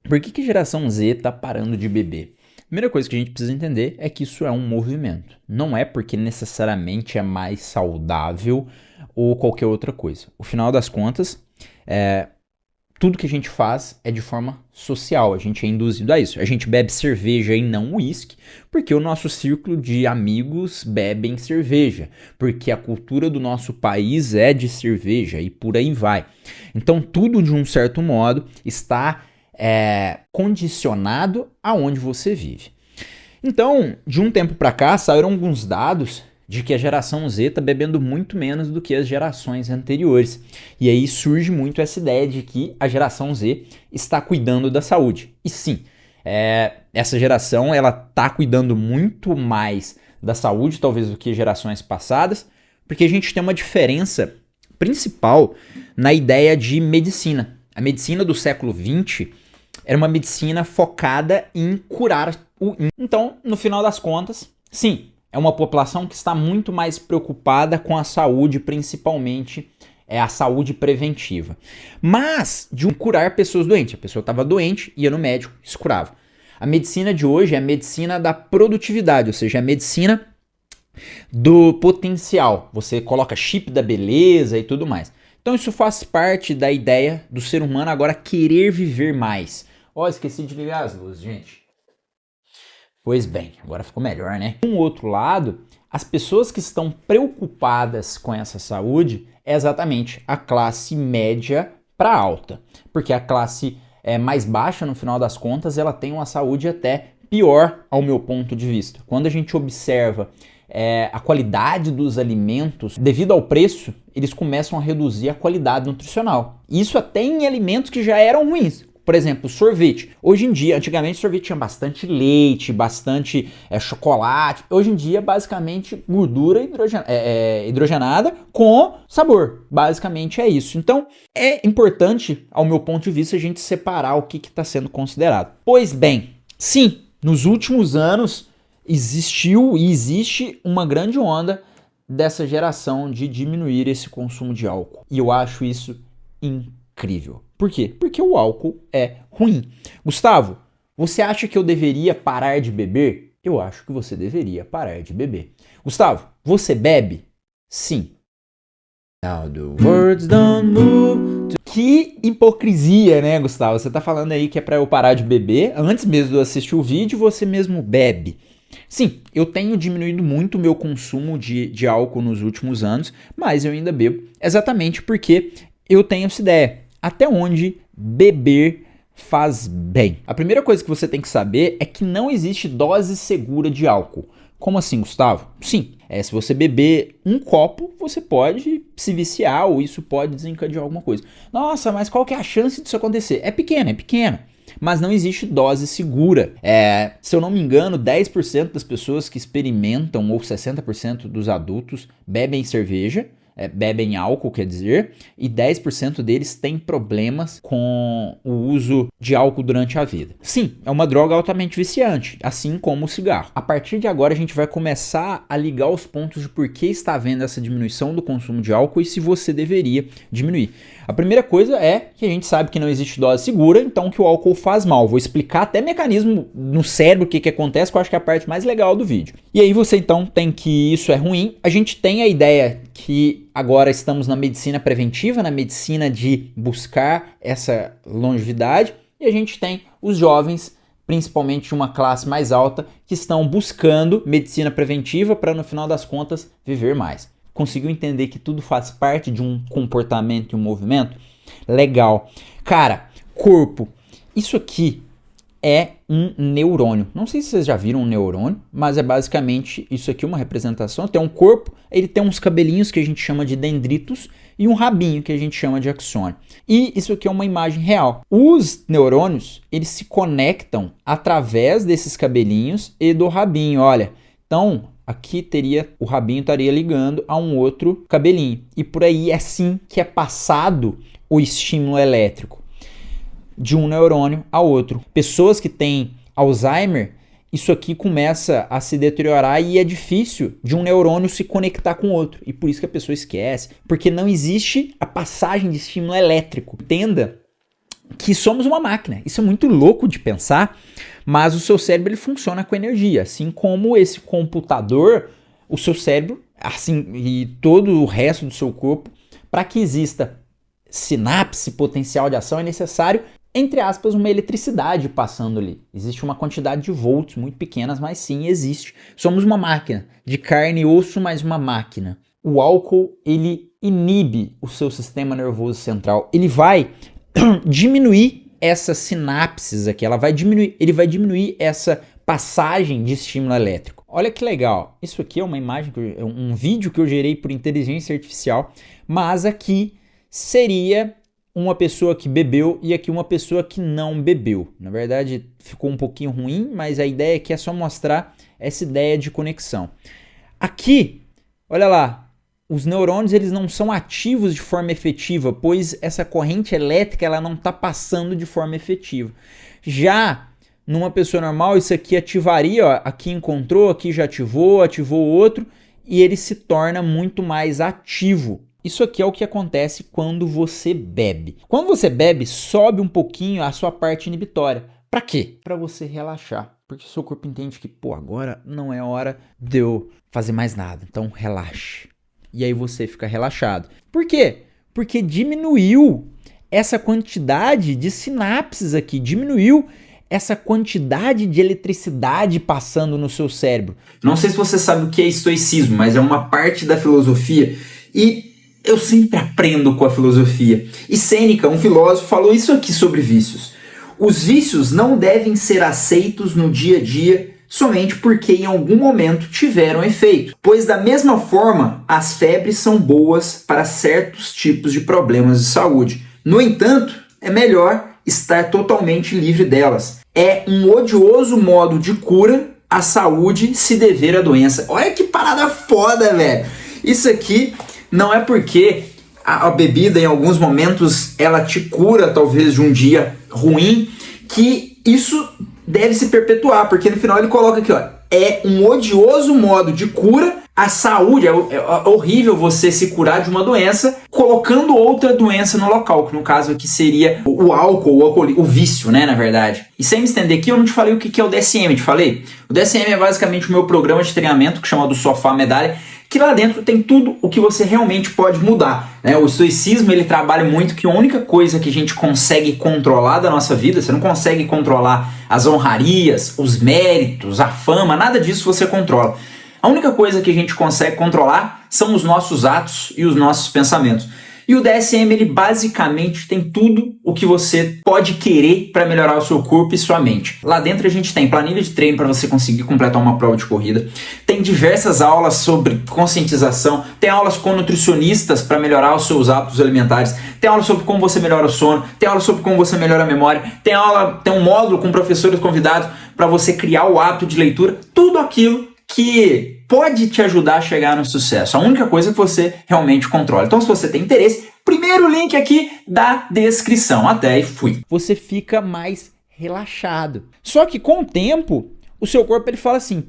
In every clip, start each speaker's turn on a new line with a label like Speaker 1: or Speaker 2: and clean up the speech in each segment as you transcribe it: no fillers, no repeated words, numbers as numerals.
Speaker 1: Por que a geração Z está parando de beber? A primeira coisa que a gente precisa entender é que isso é um movimento. Não é porque necessariamente é mais saudável ou qualquer outra coisa. No final das contas, tudo que a gente faz é de forma social, a gente é induzido a isso. A gente bebe cerveja e não uísque, porque o nosso círculo de amigos bebem cerveja, porque a cultura do nosso país é de cerveja e por aí vai. Então tudo de um certo modo está condicionado aonde você vive. Então, de um tempo para cá, saíram alguns dados de que a geração Z está bebendo muito menos do que as gerações anteriores. E aí surge muito essa ideia de que a geração Z está cuidando da saúde. E sim, essa geração ela está cuidando muito mais da saúde, talvez, do que gerações passadas, porque a gente tem uma diferença principal na ideia de medicina. A medicina do século XX era uma medicina focada em curar o... Então, no final das contas, sim, é uma população que está muito mais preocupada com a saúde, principalmente a saúde preventiva. Mas de curar pessoas doentes. A pessoa estava doente, ia no médico, se curava. A medicina de hoje é a medicina da produtividade, ou seja, a medicina do potencial. Você coloca chip da beleza e tudo mais. Então isso faz parte da ideia do ser humano agora querer viver mais. Esqueci de ligar as luzes, gente. Pois bem, agora ficou melhor, né? Do outro lado, as pessoas que estão preocupadas com essa saúde é exatamente a classe média para alta. Porque a classe mais baixa, no final das contas, ela tem uma saúde até pior ao meu ponto de vista. Quando a gente observa a qualidade dos alimentos, devido ao preço, eles começam a reduzir a qualidade nutricional. Isso até em alimentos que já eram ruins. Por exemplo, sorvete. Hoje em dia, antigamente sorvete tinha bastante leite, bastante chocolate. Hoje em dia, basicamente, gordura hidrogenada com sabor. Basicamente é isso. Então, é importante, ao meu ponto de vista, a gente separar o que está sendo considerado. Pois bem, sim, nos últimos anos existiu e existe uma grande onda dessa geração de diminuir esse consumo de álcool. E eu acho isso incrível. Por quê? Porque o álcool é ruim. Gustavo, você acha que eu deveria parar de beber? Eu acho que você deveria parar de beber. Gustavo, você bebe? Sim. Now the words don't move. Que hipocrisia, né, Gustavo? Você tá falando aí que é pra eu parar de beber. Antes mesmo de eu assistir o vídeo, você mesmo bebe. Sim, eu tenho diminuído muito o meu consumo de álcool nos últimos anos, mas eu ainda bebo exatamente porque eu tenho essa ideia. Até onde beber faz bem. A primeira coisa que você tem que saber é que não existe dose segura de álcool. Como assim, Gustavo? Sim, se você beber um copo, você pode se viciar ou isso pode desencadear alguma coisa. Nossa, mas qual que é a chance disso acontecer? É pequena. Mas não existe dose segura. Se eu não me engano, 10% das pessoas que experimentam, ou 60% dos adultos, bebem cerveja, bebem álcool, quer dizer, e 10% deles têm problemas com o uso de álcool durante a vida. Sim, é uma droga altamente viciante, assim como o cigarro. A partir de agora a gente vai começar a ligar os pontos de por que está havendo essa diminuição do consumo de álcool e se você deveria diminuir. A primeira coisa é que a gente sabe que não existe dose segura, então que o álcool faz mal. Vou explicar até mecanismo no cérebro, o que acontece, que eu acho que é a parte mais legal do vídeo. E aí você então tem que isso é ruim. A gente tem a ideia que agora estamos na medicina preventiva, na medicina de buscar essa longevidade, e a gente tem os jovens, principalmente de uma classe mais alta, que estão buscando medicina preventiva para, no final das contas, viver mais. Conseguiu entender que tudo faz parte de um comportamento e um movimento? Legal. Cara, corpo. Isso aqui é um neurônio. Não sei se vocês já viram um neurônio, mas é basicamente isso aqui, uma representação. Tem um corpo, ele tem uns cabelinhos que a gente chama de dendritos e um rabinho que a gente chama de axônio. E isso aqui é uma imagem real. Os neurônios, eles se conectam através desses cabelinhos e do rabinho, olha. Então, aqui o rabinho estaria ligando a um outro cabelinho. E por aí é assim que é passado o estímulo elétrico de um neurônio a outro. Pessoas que têm Alzheimer, isso aqui começa a se deteriorar e é difícil de um neurônio se conectar com outro. E por isso que a pessoa esquece, porque não existe a passagem de estímulo elétrico. Entenda que somos uma máquina. Isso é muito louco de pensar, mas o seu cérebro ele funciona com energia, assim como esse computador, o seu cérebro, assim e todo o resto do seu corpo, para que exista sinapse, potencial de ação, é necessário, entre aspas, uma eletricidade passando ali. Existe uma quantidade de volts muito pequenas, mas sim existe. Somos uma máquina de carne e osso, mas uma máquina. O álcool, ele inibe o seu sistema nervoso central. Ele vai diminuir essas sinapses aqui, ele vai diminuir essa passagem de estímulo elétrico. Olha que legal. Isso aqui é uma imagem, um vídeo que eu gerei por inteligência artificial, mas aqui seria uma pessoa que bebeu e aqui uma pessoa que não bebeu. Na verdade, ficou um pouquinho ruim, mas a ideia aqui é só mostrar essa ideia de conexão. Aqui, olha lá, os neurônios eles não são ativos de forma efetiva, pois essa corrente elétrica ela não está passando de forma efetiva. Já numa pessoa normal, isso aqui ativaria, ó, aqui encontrou, aqui já ativou outro, e ele se torna muito mais ativo. Isso aqui é o que acontece quando você bebe. Quando você bebe, sobe um pouquinho a sua parte inibitória. Para quê? Para você relaxar. Porque o seu corpo entende que, agora não é hora de eu fazer mais nada. Então, relaxe. E aí você fica relaxado. Por quê? Porque diminuiu essa quantidade de sinapses aqui. Diminuiu essa quantidade de eletricidade passando no seu cérebro. Não sei se você sabe o que é estoicismo, mas é uma parte da filosofia. E eu sempre aprendo com a filosofia. E Sêneca, um filósofo, falou isso aqui sobre vícios. Os vícios não devem ser aceitos no dia a dia somente porque em algum momento tiveram efeito. Pois da mesma forma, as febres são boas para certos tipos de problemas de saúde. No entanto, é melhor estar totalmente livre delas. É um odioso modo de cura à saúde se dever à doença. Olha que parada foda, velho. Isso aqui não é porque a bebida em alguns momentos ela te cura talvez de um dia ruim que isso deve se perpetuar, porque no final ele coloca aqui, ó, é um odioso modo de cura à saúde. É horrível você se curar de uma doença colocando outra doença no local, que no caso aqui seria o álcool, o vício, né, na verdade. E sem me estender aqui, eu não te falei o que é o DSM, te falei? O DSM é basicamente o meu programa de treinamento, que chama do Sofá Medalha, que lá dentro tem tudo o que você realmente pode mudar, né? O estoicismo ele trabalha muito que a única coisa que a gente consegue controlar da nossa vida, você não consegue controlar as honrarias, os méritos, a fama, nada disso você controla. A única coisa que a gente consegue controlar são os nossos atos e os nossos pensamentos. E o DSM ele basicamente tem tudo o que você pode querer para melhorar o seu corpo e sua mente. Lá dentro a gente tem planilha de treino para você conseguir completar uma prova de corrida, tem diversas aulas sobre conscientização, tem aulas com nutricionistas para melhorar os seus hábitos alimentares, tem aula sobre como você melhora o sono, tem aula sobre como você melhora a memória, tem um módulo com professores convidados para você criar o hábito de leitura, tudo aquilo que pode te ajudar a chegar no sucesso. A única coisa que você realmente controla. Então, se você tem interesse, primeiro link aqui da descrição. Até aí, fui. Você fica mais relaxado. Só que com o tempo, o seu corpo ele fala assim,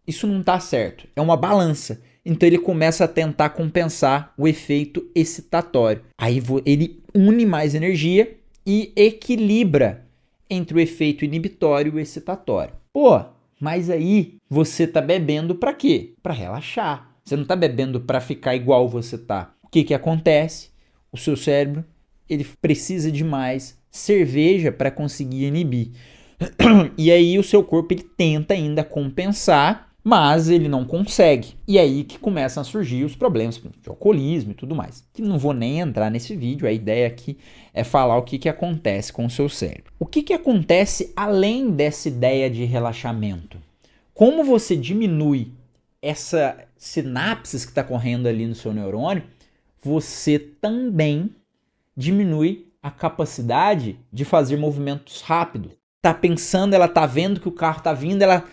Speaker 1: isso não tá certo. É uma balança. Então ele começa a tentar compensar o efeito excitatório. Aí ele une mais energia e equilibra entre o efeito inibitório e o excitatório. Mas aí você tá bebendo para quê? Para relaxar. Você não tá bebendo para ficar igual você tá. O que acontece? O seu cérebro, ele precisa de mais cerveja para conseguir inibir. E aí o seu corpo ele tenta ainda compensar, mas ele não consegue. E aí que começam a surgir os problemas de alcoolismo e tudo mais. Que não vou nem entrar nesse vídeo, a ideia aqui é falar o que acontece com o seu cérebro. O que acontece além dessa ideia de relaxamento? Como você diminui essa sinapses que está correndo ali no seu neurônio, você também diminui a capacidade de fazer movimentos rápidos. Tá pensando, ela tá vendo que o carro tá vindo, ela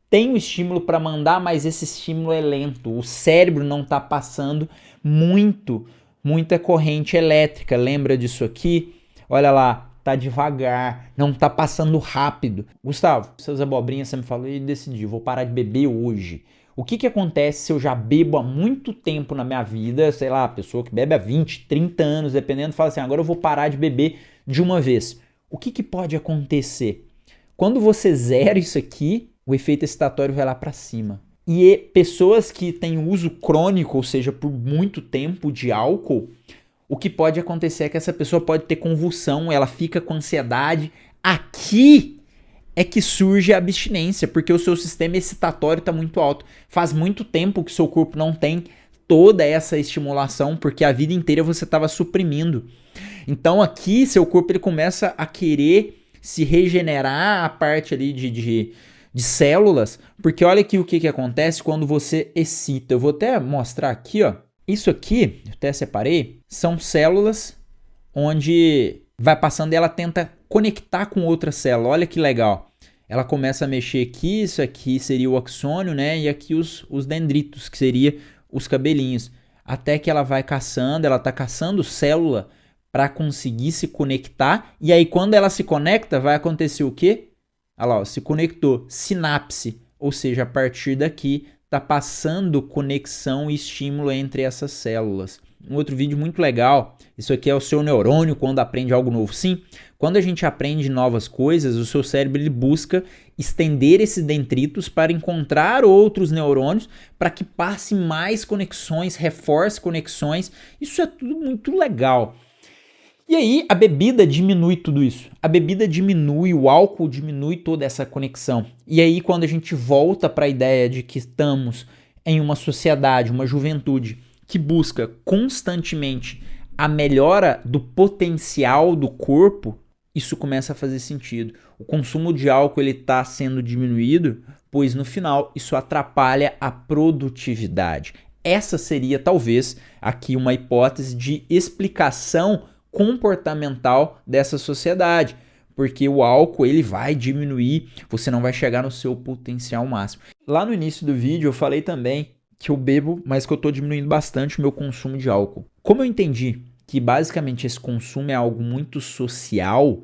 Speaker 1: tem o estímulo para mandar, mas esse estímulo é lento. O cérebro não está passando muita corrente elétrica. Lembra disso aqui? Olha lá, tá devagar, não tá passando rápido. Gustavo, essas abobrinhas você me falou e decidi, vou parar de beber hoje. O que acontece se eu já bebo há muito tempo na minha vida, sei lá, a pessoa que bebe há 20, 30 anos, dependendo, fala assim, agora eu vou parar de beber de uma vez. O que pode acontecer? Quando você zera isso aqui, o efeito excitatório vai lá para cima. E pessoas que têm uso crônico, ou seja, por muito tempo de álcool, o que pode acontecer é que essa pessoa pode ter convulsão, ela fica com ansiedade. Aqui é que surge a abstinência, porque o seu sistema excitatório está muito alto. Faz muito tempo que o seu corpo não tem toda essa estimulação, porque a vida inteira você estava suprimindo. Então aqui seu corpo ele começa a querer se regenerar a parte ali de células, porque olha aqui o que acontece quando você excita. Eu vou até mostrar aqui, ó. Isso aqui, eu até separei, são células onde vai passando e ela tenta conectar com outra célula. Olha que legal. Ela começa a mexer aqui, isso aqui seria o axônio, né? E aqui os dendritos, que seria os cabelinhos. Até que ela vai caçando, ela tá caçando célula para conseguir se conectar. E aí quando ela se conecta, vai acontecer o quê? Olha lá, ó, se conectou, sinapse. Ou seja, a partir daqui tá passando conexão e estímulo entre essas células. Um outro vídeo muito legal, isso aqui é o seu neurônio quando aprende algo novo. Sim, quando a gente aprende novas coisas, o seu cérebro ele busca estender esses dendritos para encontrar outros neurônios para que passe mais conexões, reforce conexões. Isso é tudo muito legal. E aí a bebida diminui tudo isso. A bebida diminui, o álcool diminui toda essa conexão. E aí quando a gente volta para a ideia de que estamos em uma sociedade, uma juventude que busca constantemente a melhora do potencial do corpo, isso começa a fazer sentido. O consumo de álcool está sendo diminuído, pois no final isso atrapalha a produtividade. Essa seria talvez aqui uma hipótese de explicação comportamental dessa sociedade, porque o álcool ele vai diminuir, você não vai chegar no seu potencial máximo. Lá no início do vídeo eu falei também que eu bebo, mas que eu estou diminuindo bastante o meu consumo de álcool. Como eu entendi que basicamente esse consumo é algo muito social,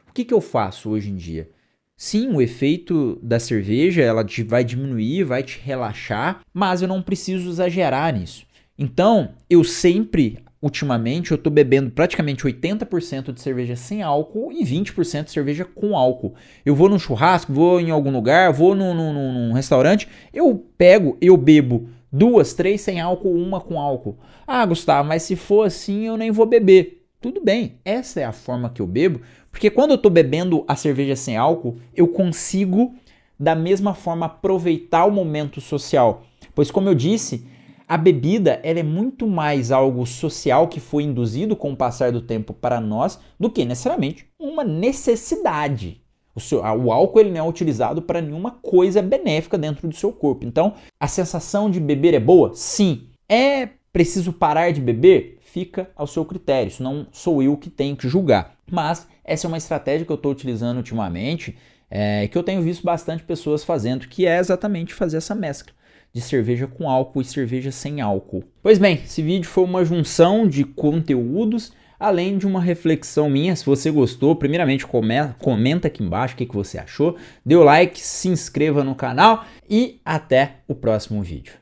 Speaker 1: o que eu faço hoje em dia? Sim, o efeito da cerveja ela vai diminuir, vai te relaxar, mas eu não preciso exagerar nisso. Então, eu sempre, ultimamente, eu estou bebendo praticamente 80% de cerveja sem álcool e 20% de cerveja com álcool. Eu vou num churrasco, vou em algum lugar, vou num restaurante, eu bebo 2, 3 sem álcool, uma com álcool. Ah, Gustavo, mas se for assim eu nem vou beber. Tudo bem, essa é a forma que eu bebo, porque quando eu estou bebendo a cerveja sem álcool, eu consigo da mesma forma aproveitar o momento social. Pois como eu disse, a bebida ela é muito mais algo social que foi induzido com o passar do tempo para nós do que necessariamente uma necessidade. O álcool ele não é utilizado para nenhuma coisa benéfica dentro do seu corpo. Então, a sensação de beber é boa? Sim. É preciso parar de beber? Fica ao seu critério. Isso não sou eu que tenho que julgar. Mas essa é uma estratégia que eu estou utilizando ultimamente, que eu tenho visto bastante pessoas fazendo, que é exatamente fazer essa mescla de cerveja com álcool e cerveja sem álcool. Pois bem, esse vídeo foi uma junção de conteúdos, além de uma reflexão minha. Se você gostou, primeiramente comenta aqui embaixo o que você achou, dê o like, se inscreva no canal e até o próximo vídeo.